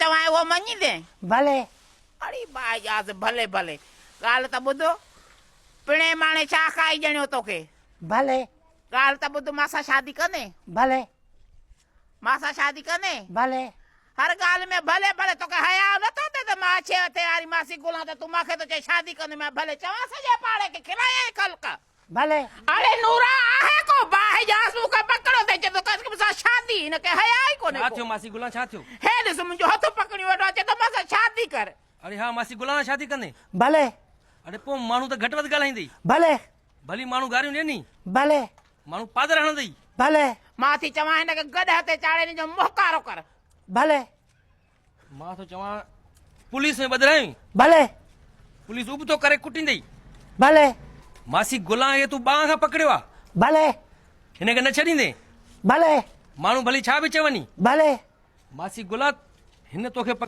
चवाएं वो मञी दे भले अरे बाजास भले भले ॻाल्हि त ॿुधो पिणे माणे छा खाई ॼणियो तोखे भले ॻाल्हि त ॿुध मां सां शादी कंदे भले मां सां शादी कंदे भले हर ॻाल्हि में भले भले तोखे हया नथो थिए त मां अचे हथे वारी मासी गुला त तूं मूंखे थो चए शादी कंदे मैं भले चवां सॼे पाड़े खे खिलायां ख़ल्क भले अरे नूरा आहे को बाहिजास मूंखे पकड़ो ते चए थो कसम सां शादी हिनखे हया ई कोन्हे छा थियो मासी गुलाम छा थियो हे ॾिस मुंहिंजो हथ पकड़ी वेठो आहे चए थो मूं सां शादी कर अरे हाँ मासी गुलाम शादी कंदे भले अरे पोइ माण्हू त घटि वधि ॻाल्हाईंदई भले भली माण्हू गारियूं ॾियनि भले माण्हू पादर हणंदई भले मां थी चवां हिनखे गॾु हथे चाढ़े हिनजो मोहकारो कर भले मां थो चवां पुलिस में ॿधायूं भले पुलिस उबतो करे कुटींदई भले मासी गुलाम खे तूं ॿांह खां पकड़ियो आहे भले हिनखे न छॾींदे भले माण्हू भली छा बि चवनि भले मासी गुलाम हिन तोखे